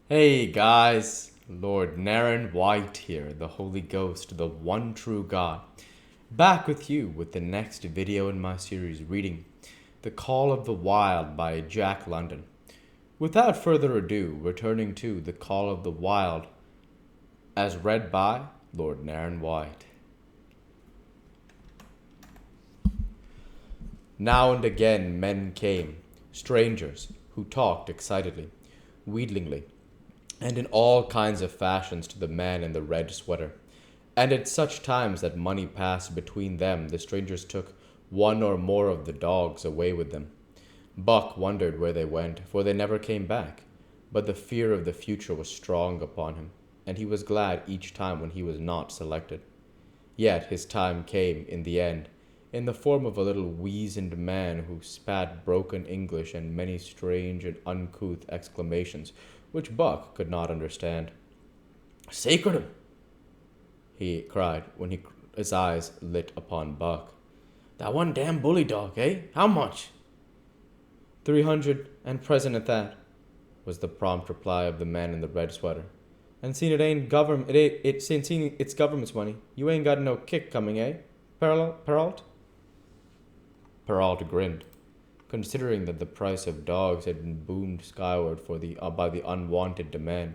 Hey guys, Lord Naren White here, the Holy Ghost, the one true God, back with you with the next video in my series reading The Call of the Wild by Jack London. Without further ado, returning to The Call of the Wild as read by Lord Naren White. Now and again men came, strangers, who talked excitedly, wheedlingly, and in all kinds of fashions to the man in the red sweater. And at such times that money passed between them, the strangers took one or more of the dogs away with them. Buck wondered where they went, for they never came back. But the fear of the future was strong upon him, and he was glad each time when he was not selected. Yet his time came in the end, in the form of a little weazened man who spat broken English and many strange and uncouth exclamations which Buck could not understand. "Sacredom!" he cried when his eyes lit upon Buck. "That one damn bully dog, eh? How much?" 300 and present at that, was the prompt reply of the man in the red sweater. "And seeing it ain't government, seeing it's government's money, you ain't got no kick coming, eh, Peralt?" Peralt grinned, considering that the price of dogs had been boomed skyward by the unwanted demand.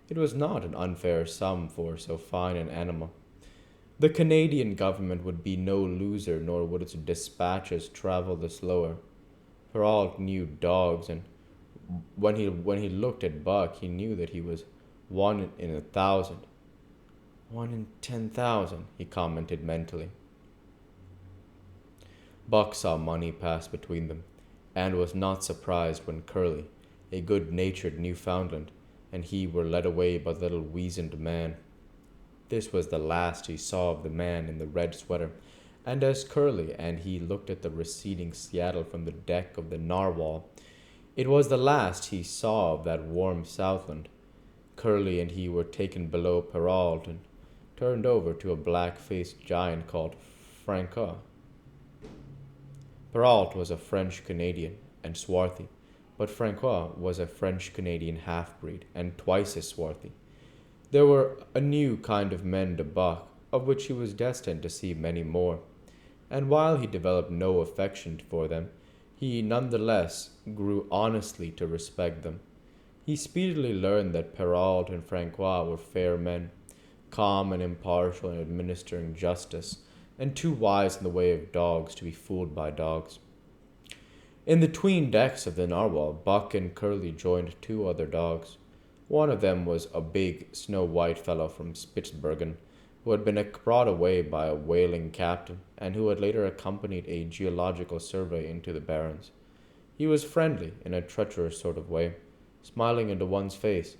It was not an unfair sum for so fine an animal. The Canadian government would be no loser, nor would its dispatches travel the slower. Peralt knew dogs, and when he looked at Buck, he knew that he was 1 in 1,000. 1 in 10,000, he commented mentally. Buck saw money pass between them, and was not surprised when Curly, a good-natured Newfoundland, and he were led away by the little weazened man. This was the last he saw of the man in the red sweater, and as Curly and he looked at the receding Seattle from the deck of the Narwhal, it was the last he saw of that warm Southland. Curly and he were taken below Perrault and turned over to a black-faced giant called Francois. Perrault was a French-Canadian and swarthy, but Francois was a French-Canadian half-breed and twice as swarthy. There were a new kind of men to Buck, of which he was destined to see many more, and while he developed no affection for them, he none the less grew honestly to respect them. He speedily learned that Perrault and Francois were fair men, calm and impartial in administering justice, and too wise in the way of dogs to be fooled by dogs. In the 'tween decks of the Narwhal, Buck and Curly joined two other dogs. One of them was a big, snow-white fellow from Spitzbergen, who had been brought away by a whaling captain, and who had later accompanied a geological survey into the Barrens. He was friendly in a treacherous sort of way, smiling into one's face,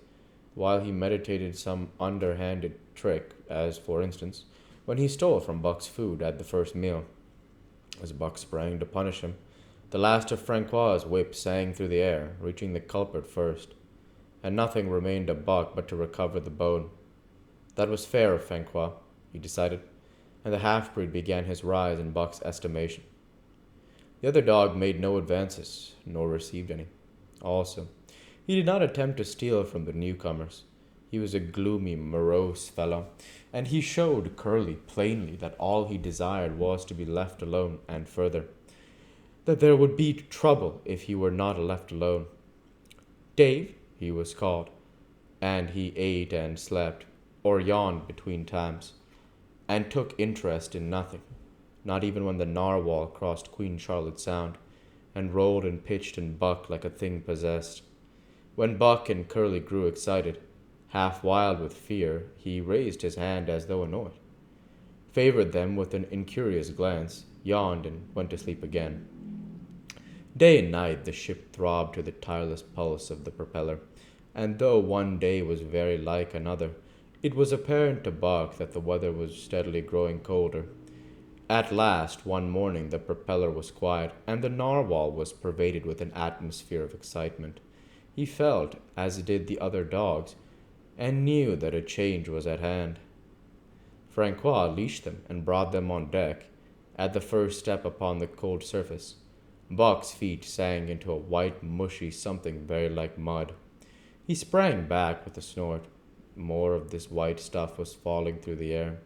while he meditated some underhanded trick, as, for instance, when he stole from Buck's food at the first meal. As Buck sprang to punish him, the last of Francois's whip sang through the air, reaching the culprit first, and nothing remained to Buck but to recover the bone. That was fair of Francois, he decided, and the half-breed began his rise in Buck's estimation. The other dog made no advances, nor received any. Also, he did not attempt to steal from the newcomers. He was a gloomy, morose fellow, and he showed Curly plainly that all he desired was to be left alone, and further, that there would be trouble if he were not left alone. Dave, he was called, and he ate and slept, or yawned between times, and took interest in nothing, not even when the Narwhal crossed Queen Charlotte Sound, and rolled and pitched and bucked like a thing possessed. When Buck and Curly grew excited, half wild with fear, he raised his hand as though annoyed, favored them with an incurious glance, yawned, and went to sleep again. Day and night the ship throbbed to the tireless pulse of the propeller, and though one day was very like another, it was apparent to Buck that the weather was steadily growing colder. At last, one morning, the propeller was quiet, and the Narwhal was pervaded with an atmosphere of excitement. He felt, as did the other dogs, and knew that a change was at hand. Francois leashed them and brought them on deck. At the first step upon the cold surface, Buck's feet sank into a white, mushy something very like mud. He sprang back with a snort. More of this white stuff was falling through the air.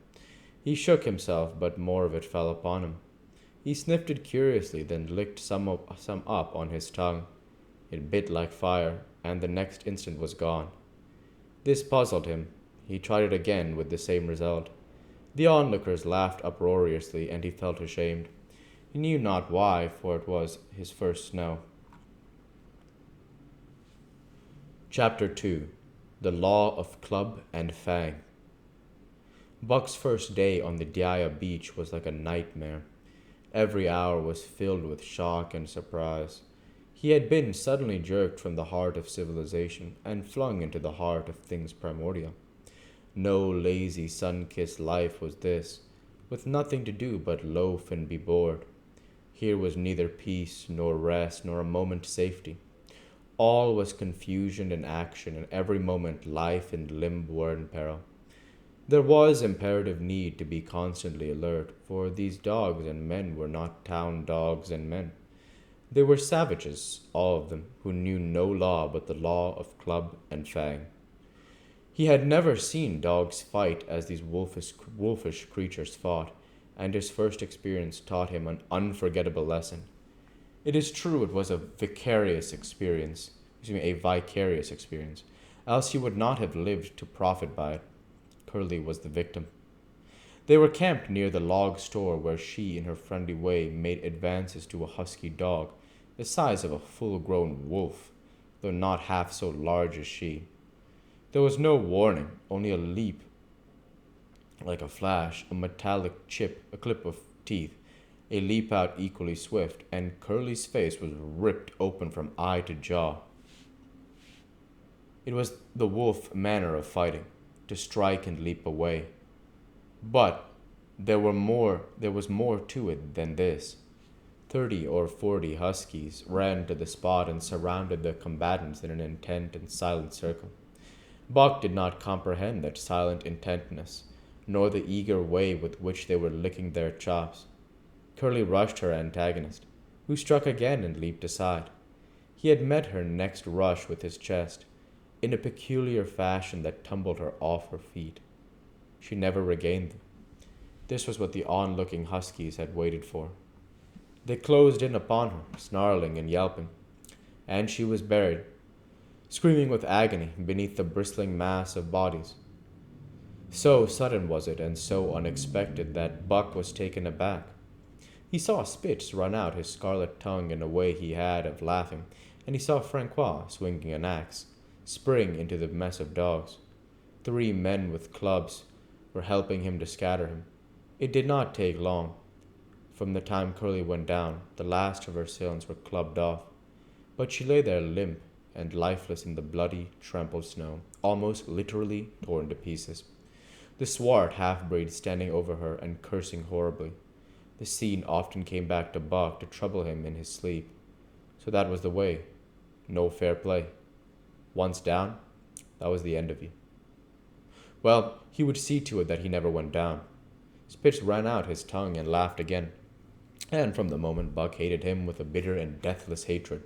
He shook himself, but more of it fell upon him. He sniffed it curiously, then licked some up on his tongue. It bit like fire, and the next instant was gone. This puzzled him. He tried it again with the same result. The onlookers laughed uproariously, and he felt ashamed. He knew not why, for it was his first snow. Chapter 2. The Law of Club and Fang. Buck's first day on the Dia beach was like a nightmare. Every hour was filled with shock and surprise. He had been suddenly jerked from the heart of civilization and flung into the heart of things primordial. No lazy, sun-kissed life was this, with nothing to do but loaf and be bored. Here was neither peace, nor rest, nor a moment's safety. All was confusion and action, and every moment life and limb were in peril. There was imperative need to be constantly alert, for these dogs and men were not town dogs and men. They were savages, all of them, who knew no law but the law of club and fang. He had never seen dogs fight as these wolfish creatures fought, and his first experience taught him an unforgettable lesson. It is true it was a vicarious experience, else he would not have lived to profit by it. Curly was the victim. They were camped near the log store where she, in her friendly way, made advances to a husky dog, the size of a full-grown wolf, though not half so large as she. There was no warning, only a leap like a flash, a metallic clip of teeth, a leap out equally swift, and Curly's face was ripped open from eye to jaw. It was the wolf manner of fighting, to strike and leap away. But there was more to it than this. 30 or 40 huskies ran to the spot and surrounded the combatants in an intent and silent circle. Buck did not comprehend that silent intentness, nor the eager way with which they were licking their chops. Curly rushed her antagonist, who struck again and leaped aside. He had met her next rush with his chest, in a peculiar fashion that tumbled her off her feet. She never regained them. This was what the onlooking huskies had waited for. They closed in upon her, snarling and yelping, and she was buried, screaming with agony beneath the bristling mass of bodies. So sudden was it and so unexpected that Buck was taken aback. He saw Spitz run out his scarlet tongue in a way he had of laughing, and he saw Francois, swinging an axe, spring into the mess of dogs. 3 men with clubs were helping him to scatter him. It did not take long. From the time Curly went down, the last of her assailants were clubbed off, but she lay there limp and lifeless in the bloody, trampled snow, almost literally torn to pieces. The swart half-breed standing over her and cursing horribly. The scene often came back to Buck to trouble him in his sleep. So that was the way. No fair play. Once down, that was the end of you. Well, he would see to it that he never went down. Spitz ran out his tongue and laughed again, and from the moment Buck hated him with a bitter and deathless hatred.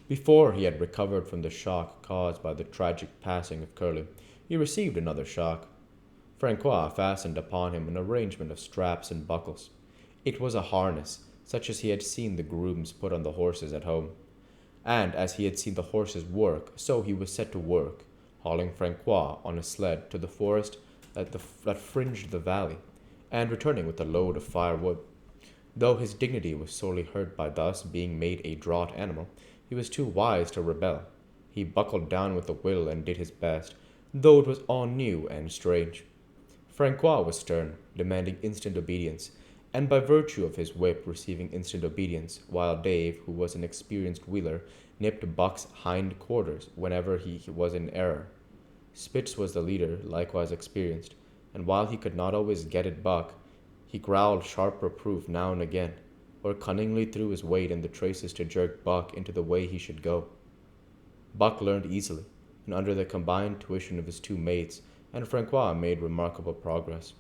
Before he had recovered from the shock caused by the tragic passing of Curly, he received another shock. Francois fastened upon him an arrangement of straps and buckles. It was a harness, such as he had seen the grooms put on the horses at home. And as he had seen the horses work, so he was set to work, hauling Francois on a sled to the forest that fringed the valley, and returning with a load of firewood. Though his dignity was sorely hurt by thus being made a draught animal, he was too wise to rebel. He buckled down with a will and did his best, though it was all new and strange. Francois was stern, demanding instant obedience, and by virtue of his whip receiving instant obedience, while Dave, who was an experienced wheeler, nipped Buck's hind quarters whenever he was in error. Spitz was the leader, likewise experienced, and while he could not always get at Buck, he growled sharp reproof now and again, or cunningly threw his weight in the traces to jerk Buck into the way he should go. Buck learned easily, and under the combined tuition of his 2 mates, and Francois made remarkable progress.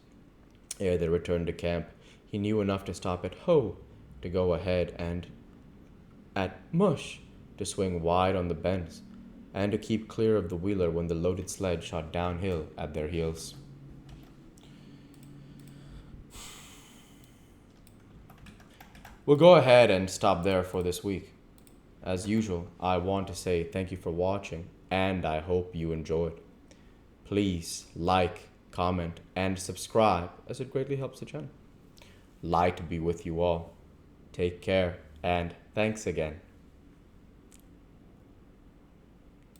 Ere they returned to camp, he knew enough to stop at "ho" to go ahead and at "mush" to swing wide on the bends. and to keep clear of the wheeler when the loaded sled shot downhill at their heels. We'll go ahead and stop there for this week. As usual, I want to say thank you for watching, and I hope you enjoyed. Please like, comment, and subscribe as it greatly helps the channel. Light be with you all. Take care, and thanks again.